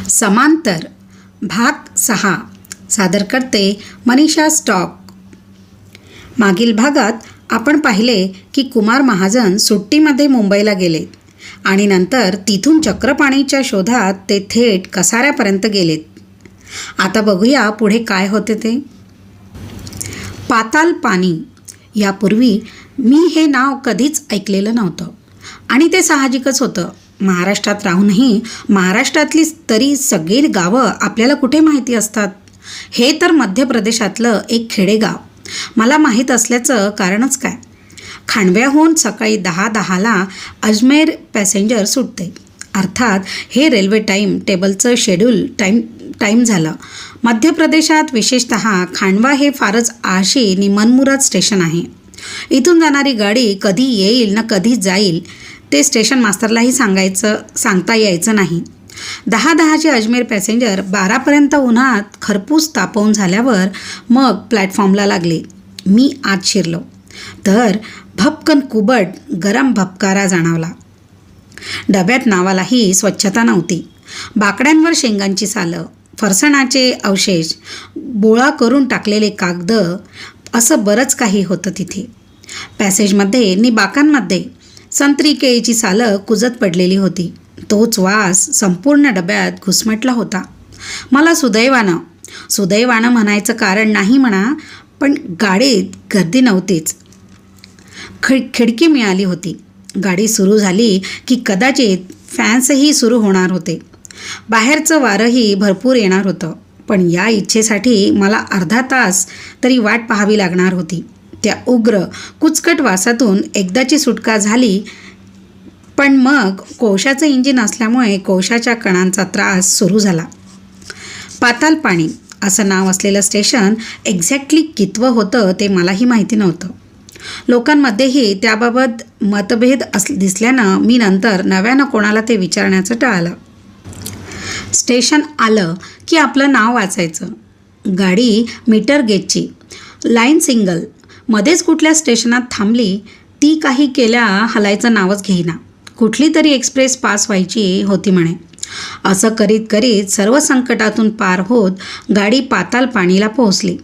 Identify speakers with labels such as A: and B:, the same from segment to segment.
A: समांतर भाग 6 सादर करते मनीषा स्टॉक. मागील भागात आपण पाहिले की कुमार महाजन सुट्टीमध्ये मुंबईला गेले आणि नंतर तिथून चक्रपाणीच्या शोधात ते थेट कसाऱ्यापर्यंत गेलेत. आता बघूया पुढे काय होते ते. पाताल पाणी. यापूर्वी मी हे नाव कधीच ऐकलेलं नव्हतं आणि ते साहजिकच होतं. महाराष्ट्रात राहूनही महाराष्ट्रातली तरी सगळी गावं आपल्याला कुठे माहिती असतात. हे तर मध्य प्रदेशातलं एक खेडेगाव मला माहीत असल्याचं कारणच काय. खांडव्याहून सकाळी 10:10ला अजमेर पॅसेंजर सुटते. अर्थात हे रेल्वे टेबलचं शेड्यूल टाईम झालं. मध्य प्रदेशात विशेषतः खांडवा हे फारच आळशी आणि मनमुराद स्टेशन आहे. इथून जाणारी गाडी कधी येईल ना कधी जाईल ते स्टेशन मास्तरलाही सांगता यायचं नाही. 10:10चे अजमेर पॅसेंजर 12पर्यंत उन्हात खरपूस तापवून झाल्यावर मग प्लॅटफॉर्मला लागले. मी आत शिरलो तर भपकन कुबट गरम भपकारा जाणवला. डब्यात नावालाही स्वच्छता नव्हती. बाकड्यांवर शेंगांची सालं, फरसाणाचे अवशेष, बोळा करून टाकलेले कागद असं बरंच काही होतं तिथे. पॅसेजमध्ये नि बाकांमध्ये संत्री केळीची सालं कुजत पडलेली होती. तोच वास संपूर्ण डब्यात घुसमटला होता. मला सुदैवानं म्हणायचं कारण नाही म्हणा, पण गाडीत गर्दी नव्हतीच. खिडकी मिळाली होती. गाडी सुरू झाली की कदाचित फॅन्सही सुरू होणार होते. बाहेरचं वारंही भरपूर येणार होतं. पण या इच्छेसाठी मला अर्धा तास तरी वाट पाहावी लागणार होती. त्या उग्र कुचकट वासातून एकदाची सुटका झाली, पण मग कोळशाचं इंजिन असल्यामुळे कोळशाच्या कणांचा त्रास सुरू झाला. पाताल पाणी असं नाव असलेलं स्टेशन एक्झॅक्टली कितवं होतं ते मलाही माहिती नव्हतं. लोकांमध्येही त्याबाबत मतभेद दिसल्यानं मी नंतर नव्यानं कोणाला ते विचारण्याचं टाळलं. स्टेशन आलं की आपलं नाव वाचायचं. गाडी मीटर गेजची, लाईन सिंगल. मध्येच कुठल्या स्टेशनात थांबली ती काही केल्या हलायचं नावच घेईना. कुठली तरी एक्सप्रेस पास व्हायची होती म्हणे. असं करीत करीत सर्व संकटातून पार होत गाडी पाताल पाणीला पोहोचली.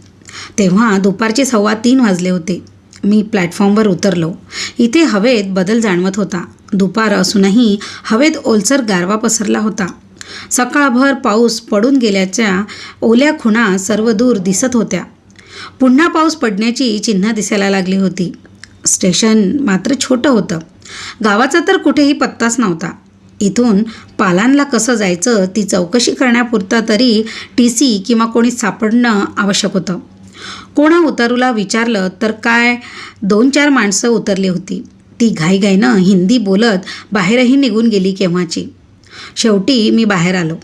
A: तेव्हा दुपारचे 3:15 वाजले होते. मी प्लॅटफॉर्मवर उतरलो. इथे हवेत बदल जाणवत होता. दुपार असूनही हवेत ओलसर गारवा पसरला होता. सकाळभर पाऊस पडून गेल्याच्या ओल्या खुणा सर्व दूर दिसत होत्या. पुन्हा पाऊस पडण्याची चिन्ह दिसायला लागली होती. स्टेशन मात्र छोटं होतं. गावाचा तर कुठेही पत्ताच नव्हता. इथून पालानला कसं जायचं ती चौकशी करण्यापुरता तरी TC किंवा कोणी सापडणं आवश्यक होतं. कोणा उतरूला विचारलं तर काय 2-4 माणसं उतरली होती. ती घाईघाईनं हिंदी बोलत बाहेरही निघून गेली केव्हाची. शेवटी मी बाहेर आलो.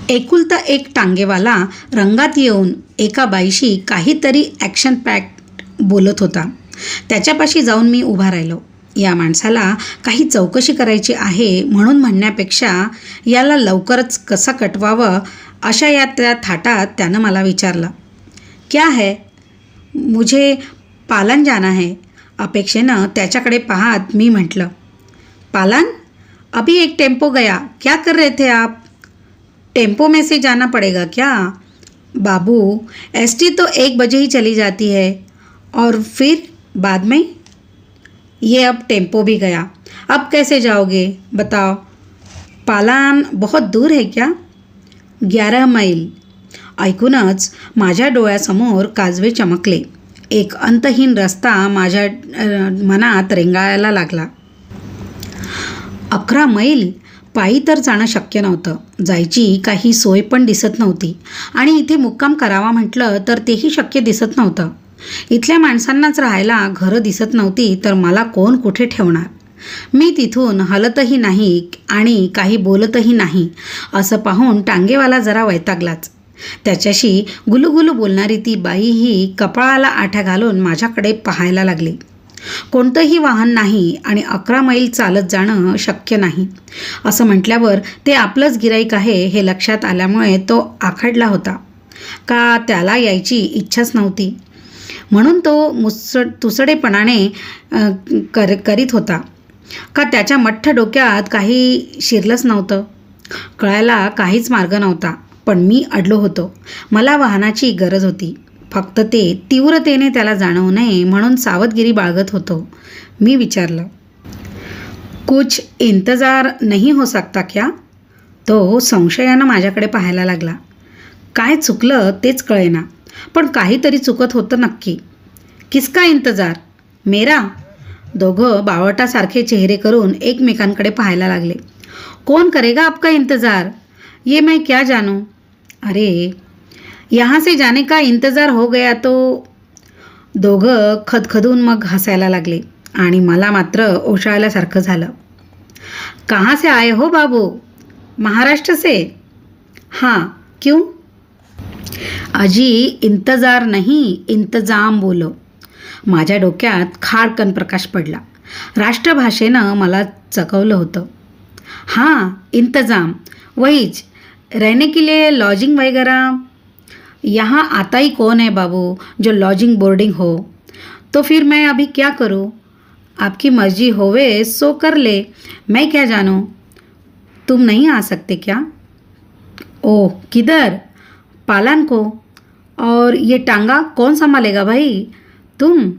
A: एकुलता एक टांगेवाला रंगात येऊन एका बाईशी काहीतरी ॲक्शन पॅक्ट बोलत होता. त्याच्यापाशी जाऊन मी उभा राहिलो. या माणसाला काही चौकशी करायची आहे म्हणून म्हणण्यापेक्षा याला लवकरच कसा कटवावं अशा त्या थाटात त्यानं मला विचारलं. क्या है? मुझे पालन जाना है. अपेक्षेनं त्याच्याकडे पाहत मी म्हटलं, पालन? अभी एक टेम्पो गया. क्या कर रहे थे आप? टेम्पो में से जाना पड़ेगा क्या? बाबू, ST तो 1 बजे ही चली जाती है और फिर बाद में. ये अब टेम्पो भी गया. अब कैसे जाओगे बताओ? पालान बहुत दूर है क्या? 11 मैल. ऐकूनच माझ्या डोळ्यासमोर काजवे चमकले. एक अंतहीन रस्ता माझ्या मनात रेंगाळायला लागला. 11 मैल? पायी तर जाणं शक्य नव्हतं. जायची काही सोय पण दिसत नव्हती आणि इथे मुक्काम करावा म्हटलं तर तेही शक्य दिसत नव्हतं. इथल्या माणसांनाच राहायला घरं दिसत नव्हती तर मला कोण कुठे ठेवणार. मी तिथून हलतही नाही आणि काही बोलतही नाही असं पाहून टांगेवाला जरा वैतागलाच. त्याच्याशी गुलुगुलू बोलणारी ती बाईही कपाळाला आठ्या घालून माझ्याकडे पाहायला लागली. कोणतंही वाहन नाही आणि 11 मैल चालत जाणं शक्य नाही असं म्हटल्यावर ते आपलंच गिराईक आहे हे लक्षात आल्यामुळे तो आखडला होता. का त्याला यायची इच्छाच नव्हती म्हणून तो तुसडेपणाने करीत होता, का त्याच्या मठ्ठ डोक्यात काही शिरलंच नव्हतं. कळायला काहीच मार्ग नव्हता, पण मी अडलो होतो. मला वाहनाची गरज होती. फक्त ते तीव्रतेने त्याला जाणवू नये म्हणून सावधगिरी बाळगत होतो. मी विचारलं, कुछ इंतजार नहीं हो सकता क्या? तो संशयानं माझ्याकडे पाहायला लागला. काय चुकलं तेच कळेना, पण काहीतरी चुकत होतं नक्की. किसका इंतजार? मेरा? दोघं बावटासारखे चेहरे करून एकमेकांकडे पाहायला लागले. कौन करेगा आपका इंतजार? ये मैं क्या जानूं? अरे, यहाँ से जाने का इंतजार हो गया तो. दोघं खदखदून मग हसायला लागले आणि मला मात्र ओशाळल्यासारखं झालं. कहाँ से आए हो बाबू? महाराष्ट्र से? हाँ, क्यों? अजी इंतजार नहीं, इंतजाम बोलो. माझ्या डोक्यात खाडकन प्रकाश पडला. राष्ट्रभाषेनं मला चकवलं होतं. हां, इंतजाम, वहीच. रहने के लिए लॉजिंग वगैरह. यहाँ आता ही कौन है बाबू जो लॉजिंग बोर्डिंग हो? तो फिर मैं अभी क्या करूँ? आपकी मर्जी होवे सो कर ले, मैं क्या जानूँ. तुम नहीं आ सकते क्या? ओह, किधर? पालान को. और ये टांगा कौन संभालेगा भाई? तुम?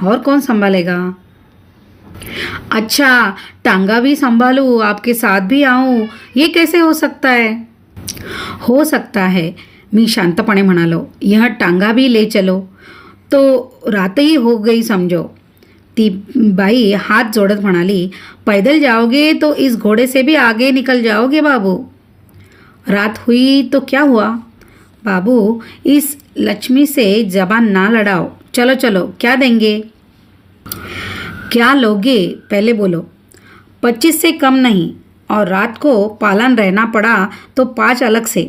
A: और कौन संभालेगा? अच्छा, टांगा भी संभालूँ, आपके साथ भी आऊँ, ये कैसे हो सकता है? हो सकता है, मी शांतपणे म्हणालो. यह टांगा भी ले चलो तो रात ही हो गई समझो. ती बाई हात जोड़त म्हणाली, पैदल जाओगे तो इस घोड़े से भी आगे निकल जाओगे बाबू. रात हुई तो क्या हुआ? बाबू, इस लक्ष्मी से जबान ना लड़ाओ. चलो चलो, क्या देंगे? क्या लोगे पहले बोलो. 25 से कम नहीं, और रात को पालान रहना पड़ा तो 5 अलग से.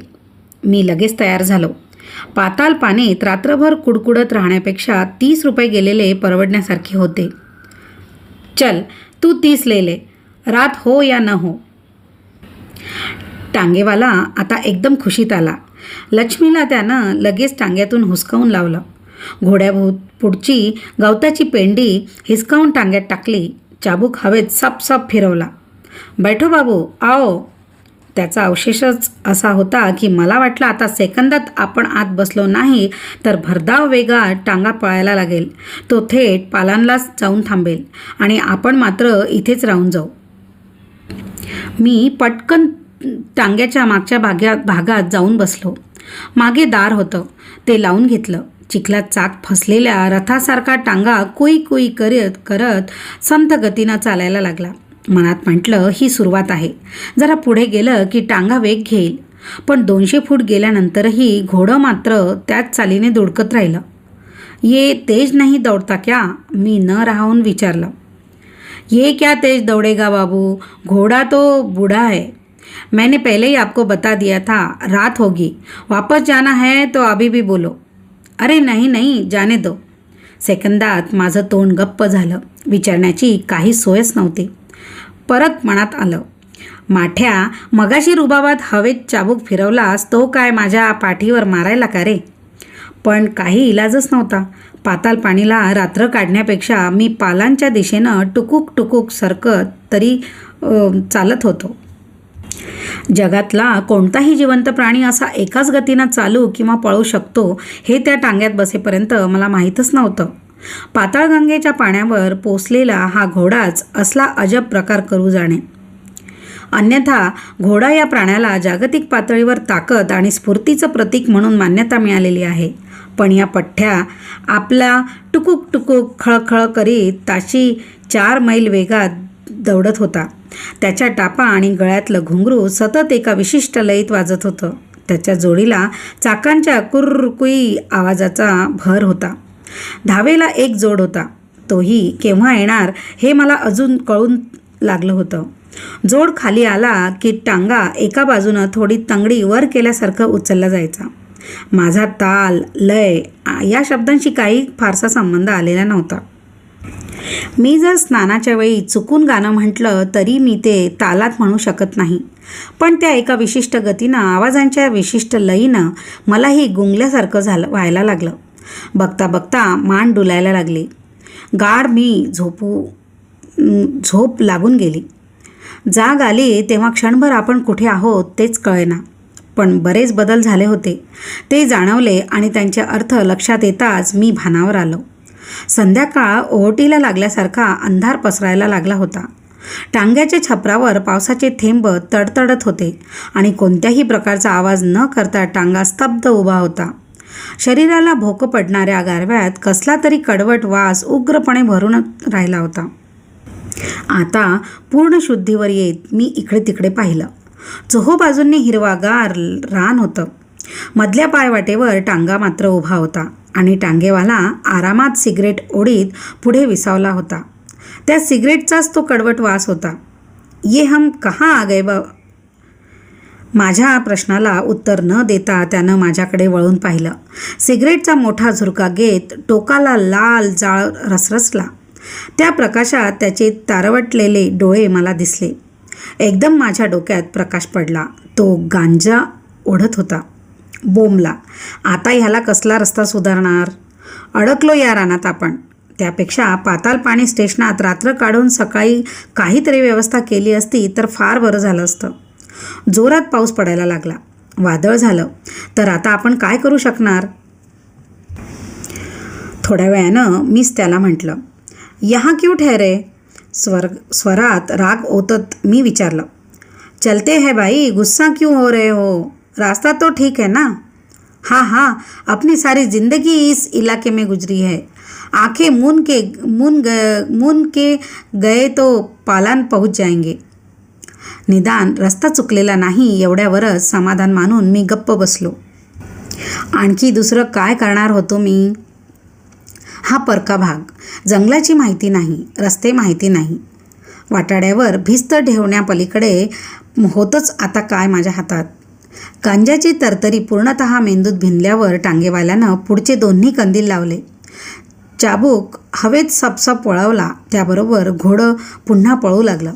A: मी लगेच तयार झालो. पाताल पाणीत रात्रभर कुडकुडत राहण्यापेक्षा 30 रुपये गेलेले परवडण्यासारखे होते. चल, तू 30 ले ले, रात हो या न हो. टांगेवाला आता एकदम खुशीत आला. लक्ष्मीला त्यानं लगेच टांग्यातून हुसकावून लावलं. घोड्यापुढची गवताची पेंडी हिसकावून टांग्यात टाकली. चाबूक हवेत सप सप फिरवला. बैठो बाबू, आओ. त्याचा अवशेषच असा होता की मला वाटलं आता सेकंदात आपण आत बसलो नाही तर भरधाव वेगात टांगा पळायला लागेल. तो थेट पालानलाच जाऊन थांबेल आणि आपण मात्र इथेच राहून जाऊ. मी पटकन टांग्याच्या मागच्या भागात जाऊन बसलो. मागे दार होतं, ते लावून घेतलं. चिखलात चाक फसलेल्या रथासारखा टांगा कुई कुई करत संथ गतीनं चालायला लागला. मनात म्हटलं, ही सुरुवात आहे. जरा पुढे गेलं की टांगा वेग घेईल. पण 200 फूट गेल्यानंतरही घोडं मात्र त्याच चालीने दुडकत राहिलं. ये तेज नहीं दौड़ता क्या? मी न राहून विचारलं. ये क्या तेज दौड़ेगा बाबू, घोड़ा तो बूढ़ा है. मैंने पहले ही आपको बता दिया था, रात होगी. वापस जाना है तो अभी भी बोलो. अरे नहीं नहीं, जाने दो. सेकंदात माझं तोंड गप्प झालं. विचारण्याची काही सोयच नव्हती. परत मनात आलं, माठ्या, मगाशी रुबाबात हवेत चाबूक फिरवलास तो काय माझ्या पाठीवर मारायला का रे? पण काही इलाजच नव्हता. पाताल पाणीला रात्र काढण्यापेक्षा मी पालांच्या दिशेनं टुकूक टुकूक सरकत तरी चालत होतो. जगातला कोणताही जिवंत प्राणी असा एकाच गतीनं चालू किंवा पळू शकतो हे त्या टांग्यात बसेपर्यंत मला माहीतच नव्हतं. पाताळगंगेच्या पाण्यावर पोसलेला हा घोडाच असला अजब प्रकार करू जाणे. अन्यथा घोडा या प्राण्याला जागतिक पातळीवर ताकद आणि स्फूर्तीचं प्रतीक म्हणून मान्यता मिळालेली आहे. पण या पठ्ठ्या आपला टुकूक टुकूक खळखळ करीत ताशी 4 मैल वेगात दौडत होता. त्याच्या टापा आणि गळ्यातलं घुंगरू सतत एका विशिष्ट लयीत वाजत होतं. त्याच्या जोडीला चाकांच्या कुर्रकुई आवाजाचा भर होता. धावेला एक जोड होता. तोही केव्हा येणार हे मला अजून कळून लागलं होतं. जोड खाली आला की टांगा एका बाजूनं थोडी तंगडी वर केल्यासारखं उचलला जायचा. माझा ताल, लय या शब्दांशी काही फारसा संबंध आलेला नव्हता. मी जर स्नानाच्या वेळी चुकून गाणं म्हटलं तरी मी ते तालात म्हणू शकत नाही. पण त्या एका विशिष्ट गतीनं, आवाजांच्या विशिष्ट लयीनं मलाही गुंगल्यासारखं व्हायला लागलं. बघता बघता मान डुलायला लागली. गाढ मी झोप लागून गेली. जाग आली तेव्हा क्षणभर आपण कुठे आहोत तेच कळेना. पण बरेच बदल झाले होते ते जाणवले आणि त्यांचे अर्थ लक्षात येताच मी भानावर आलो. संध्याकाळ ओहोटीला लागल्यासारखा अंधार पसरायला लागला होता. टांग्याच्या छपरावर पावसाचे थेंब तडतडत होते आणि कोणत्याही प्रकारचा आवाज न करता टांगा स्तब्ध उभा होता. शरीराला भोकं पडणाऱ्या गारव्यात कसला तरी कडवट वास उग्रपणे भरून राहिला होता. आता पूर्ण शुद्धीवर येत मी इकडे तिकडे पाहिलं. चोहोबाजूंनी हिरवागार रान होतं. मधल्या पायवाटेवर टांगा मात्र उभा होता आणि टांगेवाला आरामात सिगरेट ओढीत पुढे विसावला होता. त्या सिगरेटचाच तो कडवट वास होता. ये हम कहाँ आ गए बा? माझ्या प्रश्नाला उत्तर न देता त्यानं माझ्याकडे वळून पाहिलं. सिगरेटचा मोठा झुरका घेत टोकाला लाल जाळ रसरसला. त्या प्रकाशात त्याचे तारवटलेले डोळे मला दिसले. एकदम माझ्या डोक्यात प्रकाश पडला. तो गांजा ओढत होता. बोंबला, आता ह्याला कसला रस्ता सुधारणार? अडकलो या रानात आपण. त्यापेक्षा पातालपाणी स्टेशनात रात्र काढून सकाळी काहीतरी व्यवस्था केली असती तर फार बरं झालं असतं. जोरात पाऊस पडायला लागला. वादळ झालं तर आता आपण काय करू शकणार? थोड्या वेळानं मीच त्याला म्हटलं, यहाँ क्यों ठहरे? स्वरात राग ओतत मी विचारलं. चलते है भाई, गुस्सा क्यों हो रहे हो? रास्ता तो ठीक है ना? हाँ हाँ, अपनी सारी जिंदगी इस इलाके में गुजरी है. आंखें मून के गए तो पालान पहुंच जाएंगे. निदान रस्ता चुकलेला नाही एवढ्यावरच समाधान मानून मी गप्प बसलो. आणखी दुसरं काय करणार होतो मी? हा परका भाग. जंगलाची माहिती नाही, रस्ते माहिती नाही. वाटाड्यावर भिस्त ठेवण्यापलीकडे होतंच आता काय माझ्या हातात. गांजाची तरतरी पूर्णतः मेंदूत भिनल्यावर टांगेवाल्यानं पुढचे दोन्ही कंदील लावले. चाबूक हवेत सपसप वळवला. त्याबरोबर घोडं पुन्हा पळू लागलं.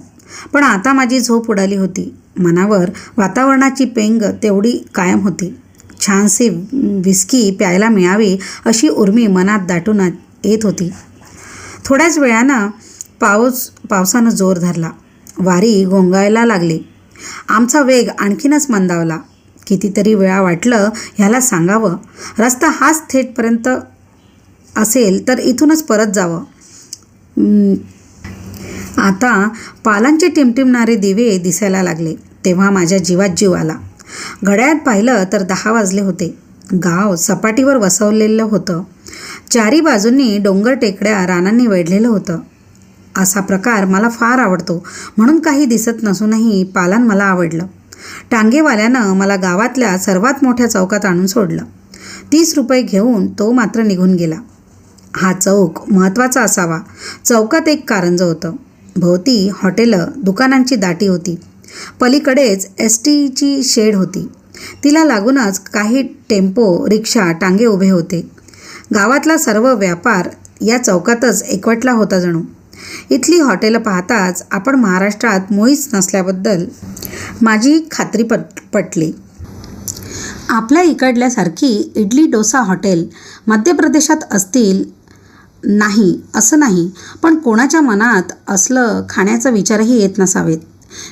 A: पण आता माझी झोप उडाली होती. मनावर वातावरणाची पेंग तेवढी कायम होती. छानशी विस्की प्यायला मिळावी अशी उर्मी मनात दाटून येत होती. थोड्याच वेळानं पावसानं जोर धरला. वारी घोंगायला लागली. आमचा वेग आणखीनच मंदावला. कितीतरी वेळा वाटलं ह्याला सांगावं, रस्ता हाच थेटपर्यंत असेल तर इथूनच परत जावं. आता पालांचे टिमटिमणारे दिवे दिसायला लागले. तेव्हा माझ्या जीवात जीव आला. घड्याळात पाहिलं तर 10 वाजले होते. गाव सपाटीवर वसवलेलं होतं. चारी बाजूंनी डोंगर टेकड्या रानांनी वेढलेलं होतं. असा प्रकार मला फार आवडतो म्हणून काही दिसत नसूनही पालान मला आवडलं. टांगेवाल्यानं मला गावातल्या सर्वात मोठ्या चौकात आणून सोडलं. 30 रुपये घेऊन तो मात्र निघून गेला. हा चौक महत्त्वाचा असावा. चौकात एक कारंजं होतं. भोवती हॉटेलं, दुकानांची दाटी होती. पलीकडेच STची शेड होती. तिला लागूनच काही टेम्पो, रिक्षा, टांगे उभे होते. गावातला सर्व व्यापार या चौकातच एकवटला होता जणू. इथली हॉटेलं पाहताच आपण महाराष्ट्रात मुळीच नसल्याबद्दल माझी खात्री पटली. आपल्या इकडल्यासारखी इडली डोसा हॉटेल मध्य प्रदेशात असतील नाही असं नाही, पण कोणाच्या मनात असलं खाण्याचा विचारही येत नसावेत.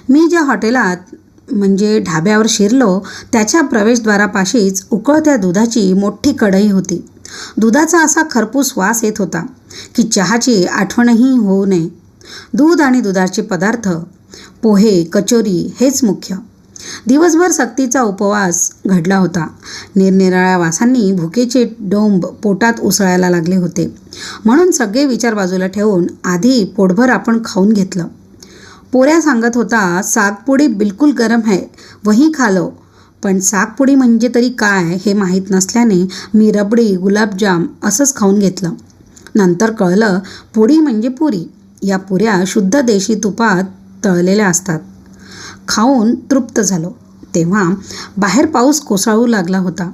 A: मी ज्या हॉटेलात म्हणजे ढाब्यावर शिरलो त्याच्या प्रवेशद्वारापाशीच उकळत्या दुधाची मोठी कढई होती. दुधाचा असा खरपूस वास येत होता की चहाची आठवणही होऊ नये. दूध आणि दुधाचे पदार्थ, पोहे, कचोरी हेच मुख्य. दिवसभर सक्तीचा उपवास घडला होता. निरनिराळ्या वासांनी भुकेचे डोंब पोटात उसळायला लागले होते. म्हणून सगळे विचार बाजूला ठेवून आधी पोटभर आपण खाऊन घेतलं. पोऱ्या सांगत होता, सागपुडी बिलकुल गरम है, वही खा लो. पण सागपुडी म्हणजे तरी काय हे माहीत नसल्याने मी रबडी, गुलाबजाम असंच खाऊन घेतलं. नंतर कळलं पुडी म्हणजे पुरी. या पुऱ्या शुद्ध देशी तुपात तळलेल्या असतात. खाऊन तृप्त झालो तेव्हा बाहेर पाऊस कोसळू लागला होता.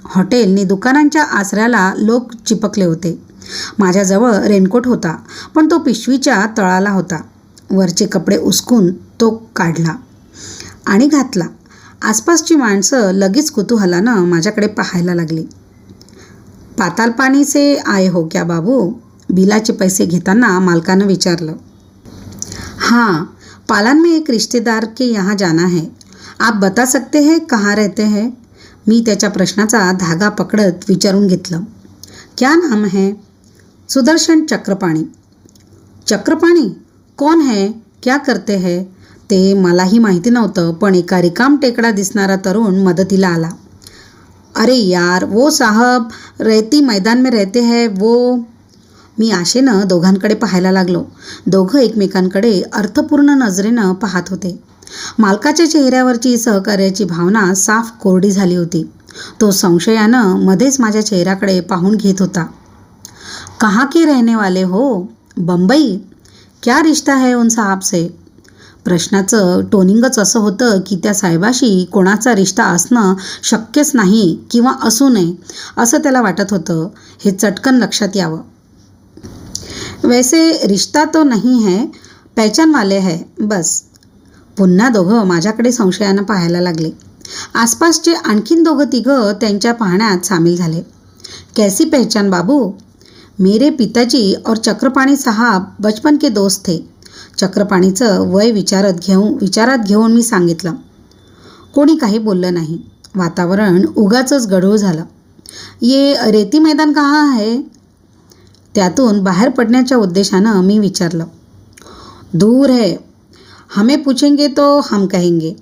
A: हॉटेलनी दुकानांच्या आसऱ्याला लोक चिपकले होते. माझ्याजवळ रेनकोट होता, पण तो पिशवीच्या तळाला होता. वरचे कपडे उसकून तो काढला आणि घातला. आसपासची माणसं लगेच कुतूहलानं माझ्याकडे पाहायला लागली. पातालपानी से आए हो क्या बाबू? बिलाचे पैसे घेताना मालकानं विचारलं. हां, पालान में एक रिश्तेदार के यहाँ जाना है, आप बता सकते हैं कहाँ रहते हैं? मी त्याच्या प्रश्नाचा धागा पकडत विचारून घेतलं. क्या नाम है? सुदर्शन चक्रपाणी. चक्रपाणी कोण है? क्या करते हैं? ते मलाही माहिती नव्हतं, पण एका रिकाम टेकडा दिसणारा तरुण मदतीला आला. अरे यार, वो साहब रेती मैदान में रहते हैं वो. मी आशेनं दोघांकडे पाहायला लागलो. दोघं एकमेकांकडे अर्थपूर्ण नजरेनं पाहत होते. मालकाच्या चेहऱ्यावरची सहकार्याची भावना साफ कोरडी झाली होती. तो संशयानं मध्येच माझ्या चेहऱ्याकडे पाहून घेत होता. कहाँ के रहने वाले हो? बंबई. क्या रिश्ता है उन साहब से? प्रश्नाचं टोनिंगच असं होतं की त्या साहेबाशी कोणाचा रिश्ता असणं शक्यच नाही किंवा असू नये असं त्याला वाटत होतं. हे चटकन लक्षात यावं. वैसे रिश्ता तो नहीं है, पहचान वाले है बस. पुन्हा दोघं माझ्याकडे संशयानं पाहायला लागले. आसपासचे आणखीन दोघं तिघं त्यांच्या पाहण्यात सामील झाले. कैसी पहचान बाबू? मेरे पिताजी और चक्रपाणी साहब बचपन के दोस्त थे. चक्रपाणीचं वय विचारात घेऊन मी सांगितलं. कोणी काही बोललं नाही. वातावरण उगाचच गढूळ झालं. ये रेती मैदान कहाँ है? त्यातून बाहेर पडण्याच्या उद्देशानं मी विचारलं. दूर है, हमें पूछेंगे तो हम कहेंगे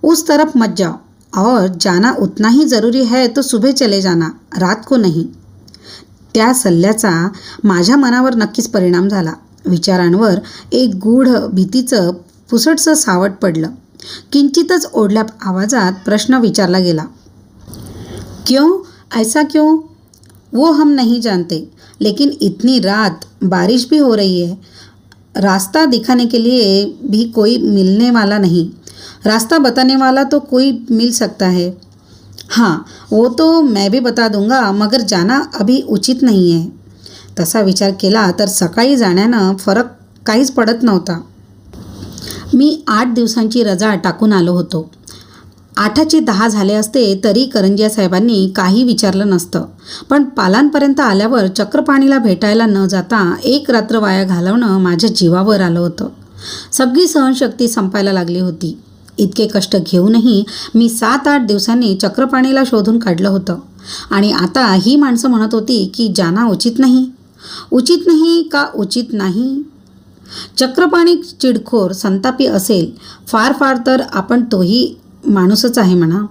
A: उस तरफ मत जाओ और जाना उतना ही ज़रूरी है तो सुबह चले जाना, रात को नहीं. त्या सल्ल्याचा माझ्या मनावर नक्कीच परिणाम झाला. विचारांवर एक गूढ भीतीचं पुसटसं सावट पडलं. किंचितच ओढल्या आवाजात प्रश्न विचारला गेला. क्यों? ऐसा क्यों? वो हम नहीं जानते, लेकिन इतनी रात बारिश भी हो रही है. रास्ता दिखाने के लिए भी कोई मिलने वाला नहीं. रास्ता बताने वाला तो कोई मिल सकता है. हाँ, वो तो मैं भी बता दूंगा, मगर जाना अभी उचित नहीं है. तसा विचार केला तर सकाळी जाण्यानं फरक काहीच पडत नव्हता. मी 8 दिवसांची रजा टाकून आलो होतो. 8चे 10 झाले असते तरी करंजिया साहेबांनी काही विचारलं नसतं. पण पालांपर्यंत आल्यावर चक्रपाणीला भेटायला न जाता एक रात्र वाया घालवणं माझ्या जीवावर आलं होतं. सगळी सहनशक्ती संपायला लागली होती. इतके कष्ट घेऊनही मी 7-8 दिवसांनी चक्रपाणीला शोधून काढलं होतं. आणि आता ही माणसं म्हणत होती की जाना उचित नाही. उचित नाही का उचित नाही? चक्रपाणी चिडखोर संतापी असेल, फार फार तर आपण तोही माणूसच आहे म्हणा.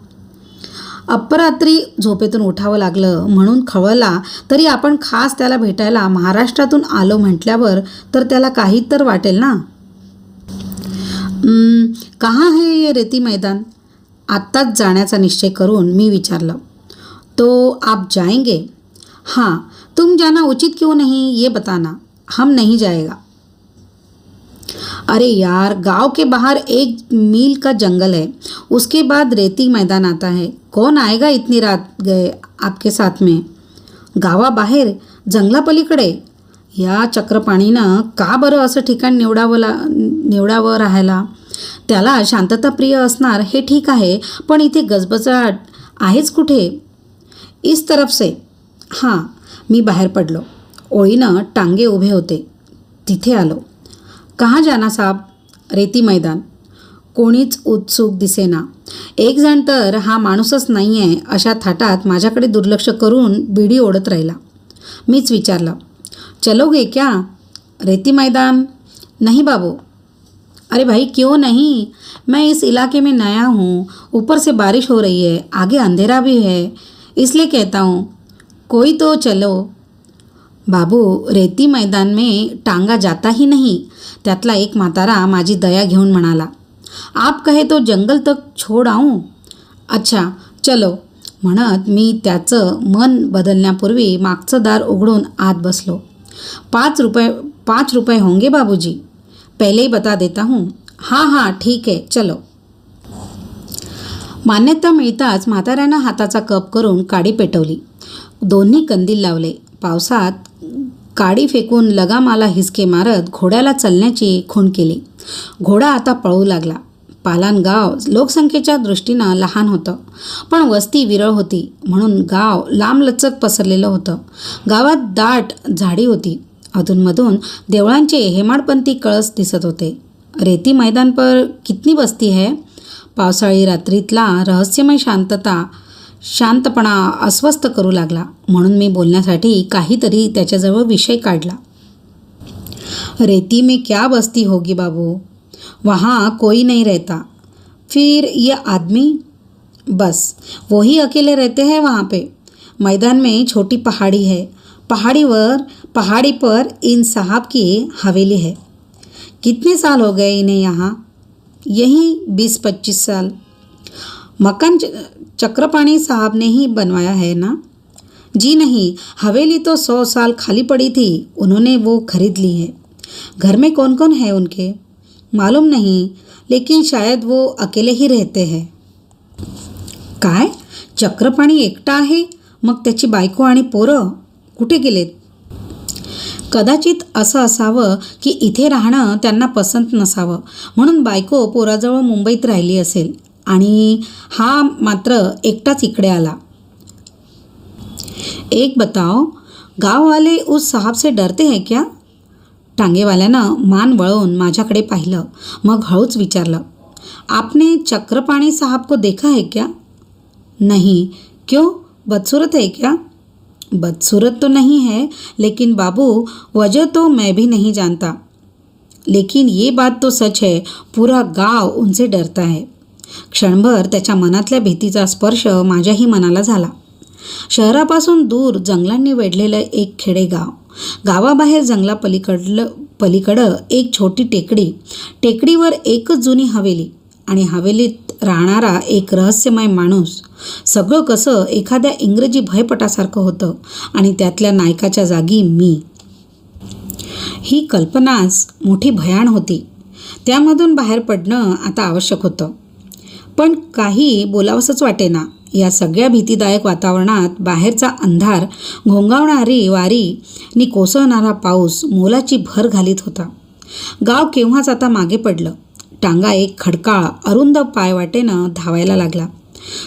A: अपरात्री झोपेतून उठावं लागलं म्हणून खवळला तरी आपण खास त्याला भेटायला महाराष्ट्रातून आलो म्हटल्यावर तर त्याला काही तर वाटेल ना. कहाँ है ये रेती मैदान? आत्ताच जाण्याचा निश्चय करून मी विचारलं. तो आप जाएंगे? हाँ, तुम जाना उचित क्यों नहीं ये बताना, हम नहीं जाएगा. अरे यार, गांव के बाहर 1 मील का जंगल है, उसके बाद रेती मैदान आता है. कौन आएगा इतनी रात गए आपके साथ में? गावाबाहेर जंगलापलीकडे? या चक्रपाणीनं का बरं असं ठिकाण निवडावं राहायला? त्याला शांतता प्रिय असणार हे ठीक आहे, पण इथे गजबजाट आहेच कुठे? इस तरफ से. हां, मी बाहेर पडलो. ओळीनं टांगे उभे होते. तिथे आलो. कहाँ जाना साहब? रेती मैदान. कोणीच उत्सुक दिसेना. एक जण तर हा माणूसच नाही आहे अशा थाटात माझ्याकडे दुर्लक्ष करून बिडी ओढत राहिला. मीच विचारलं, चलोगे क्या? रेती मैदान? नहीं बाबू. अरे भाई क्यों नहीं? मैं इस इलाके में नया हूँ, ऊपर से बारिश हो रही है, आगे अंधेरा भी है, इसलिए कहता हूँ कोई तो चलो. बाबू, रेती मैदान में टांगा जाता ही नहीं. त्यातला एक म्हातारा माझी दया घेऊन म्हणाला. आप कहे तो जंगल तक छोड़ आऊँ? अच्छा चलो म्हणत मी त्याचं मन बदलण्यापूर्वी मागचं दार उघडून आत बसलो. 5 रुपये होंगे बाबूजी, पहले ही बता देता हूँ. हाँ हाँ ठीक है चलो. मान्यता मिळताच म्हाताऱ्यानं हाताचा कप करून काडी पेटवली. दोन्ही कंदील लावले. पावसात काडी फेकून लगामाला हिसके मारत घोड्याला चलण्याची खूण केली. घोडा आता पळू लागला. पालान गाव लोकसंख्येच्या दृष्टीनं लहान होतं, पण वस्ती विरळ होती म्हणून गाव लांबलचक पसरलेलं होतं. गावात दाट झाडी होती. अधूनमधून देवळांचे हेमाडपंथी कळस दिसत होते. रेती मैदान पर कितनी बस्ती है? पावसाळी रात्रीतला रहस्यमय शांतपणा अस्वस्थ करू लागला, म्हणून मी बोलण्यासाठी काहीतरी त्याच्याजवळ विषय काढला. रेती में क्या बस्ती होगी बाबू, वहाँ कोई नहीं रहता. फिर ये आदमी, बस वही अकेले रहते हैं वहाँ पे. मैदान में छोटी पहाड़ी है, पहाड़ी पर इन साहब की हवेली है. कितने साल हो गए इन्हें यहाँ? यही 20-25 साल. मकान चक्रपाणी साहब ने ही बनवाया है ना? जी नहीं, हवेली तो 100 साल खाली पड़ी थी, उन्होंने वो खरीद ली है. घर में कौन कौन है उनके? मालूम नहीं, लेकिन शायद वो अकेले ही रहते हैं. काय? चक्रपाणी एकटा आहे? मग त्याची बायको आणि पोरं कुठे गेलेत? कदाचित असं असावं की इथे राहणं त्यांना पसंत नसावं, म्हणून बायको पोराजवळ मुंबईत राहिली असेल आणि हा मात्र एकटाच इकडे आला. एक बताओ, गाव वाले उस साहब से डरते हैं क्या? टांगेवाल्यानं मान वळवून माझ्याकडे पाहिलं, मग हळूच विचारलं, आपने चक्रपाणी साहब को देखा है क्या? नहीं. क्यों, बदसूरत है क्या? बदसूरत तो नहीं है, लेकिन बाबू वजह तो मैं भी नहीं जानता. लेकिन ये बात तो सच है, पूरा गाव उनसे डरता है. क्षणभर त्याच्या मनातल्या भीतीचा स्पर्श माझ्याही मनाला झाला. शहरापासून दूर जंगलांनी वेढलेलं एक खेडेगाव. गावाबाहेर पलीकडं एक छोटी टेकडी. टेकडीवर एकच जुनी हवेली आणि हवेलीत राहणारा एक रहस्यमय माणूस. सगळं कसं एखाद्या इंग्रजी भयपटासारखं होतं आणि त्यातल्या नायकाच्या जागी मी. ही कल्पनाच मोठी भयाण होती. त्यामधून बाहेर पडणं आता आवश्यक होतं. पण काही बोलावंसंच वाटेना. या सगळ्या भीतीदायक वातावरणात बाहेरचा अंधार, घोंगावणारी वारी नि कोसळणारा पाऊस मोलाची भर घालीत होता. गाव केव्हाच आता मागे पडलं. टांगा एक खडकाळ अरुंद पायवाटेनं धावायला लागला.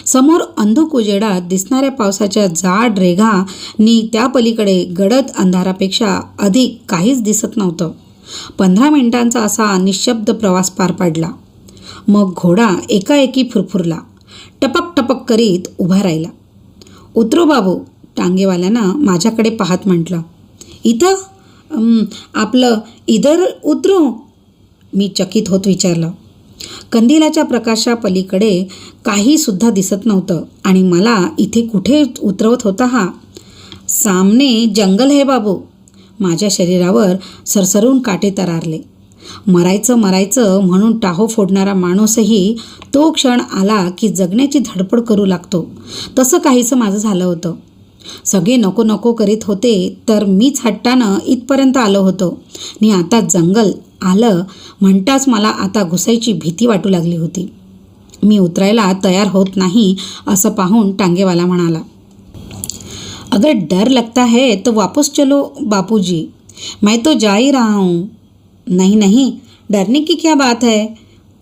A: समोर अंधुक उजेडात दिसणाऱ्या पावसाच्या जाड रेघांनी त्या पलीकडे गडद अंधारापेक्षा अधिक काहीच दिसत नव्हतं. 15 मिनिटांचा असा निशब्द प्रवास पार पडला. मग घोडा एकाएकी फुरफुरला. टपक टपक करीत उभा राहिला. उतरो बाबू, टांगेवाल्यानं माझ्याकडे पाहत म्हटलं. इथं आपलं इधर उतरो? मी चकित होत विचारलं. कंदिलाच्या प्रकाशापलीकडे काहीसुद्धा दिसत नव्हतं आणि मला इथे कुठे उतरवत होता हा? सामने जंगल है बाबू. माझ्या शरीरावर सरसरून काटे तरारले. मरायचं म्हणून टाहो फोडणारा माणूसही तो क्षण आला की जगण्याची धडपड करू लागतो, तसं काहीसं माझं झालं होतं. सगळे नको नको करीत होते तर मीच हट्टानं इथपर्यंत आलो होतो आणि आता जंगल आलं म्हणताच मला आता घुसायची भीती वाटू लागली होती. मी उतरायला तयार होत नाही असं पाहून टांगेवाला म्हणाला, अगर डर लगता है तो वापस चलो बापूजी, मैं तो जा ही रहा हूँ. नहीं नहीं, डरने की क्या बात है,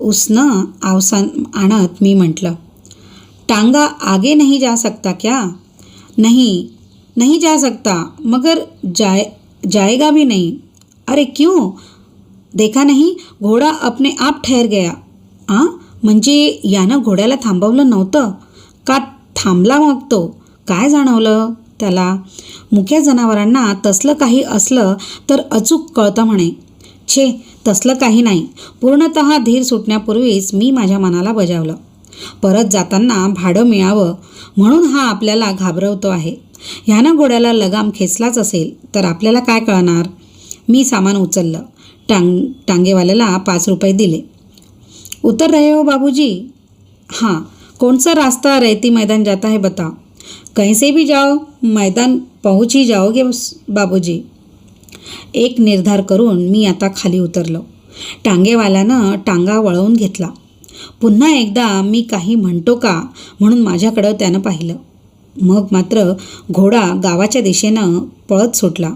A: उसनं अवसान आणत मी म्हटलं. टांगा आगे नहीं जा सकता क्या? नहीं जा सकता, मगर जाएगा भी नहीं. अरे क्यों? देखा नहीं, घोडा अपने आप ठहर गया. म्हणजे यानं घोड्याला थांबवलं नव्हतं का? थांबला मग तो. काय जाणवलं त्याला? मुक्या जनावरांना तसलं काही असलं तर अचूक कळतं म्हणे. छे, तसलं काही नाही. पूर्णतः धीर सुटण्यापूर्वीच मी माझ्या मनाला बजावलं. परत जाताना भाडं मिळावं म्हणून हा आपल्याला घाबरवतो आहे. ह्यानं घोड्याला लगाम खेचलाच असेल तर आपल्याला काय कळणार? मी सामान उचललं. टांगेवाल्याला 5 रुपये दिले. उतर रहे हो बाबूजी? हाँ. कौन सा रास्ता रेती मैदान जाता है बताओ? कहीं से भी जाओ, मैदान पहुँच ही जाओगे बाबूजी. एक निर्धार करून मी आता खाली उतरलो. टांगेवाल्यानं टांगा वळवून घेतला. पुन्हा एकदा मी काही म्हणतो का म्हणून माझ्याकडं त्यानं पाहिलं. मग मात्र घोडा गावाच्या दिशेनं पळत सुटला.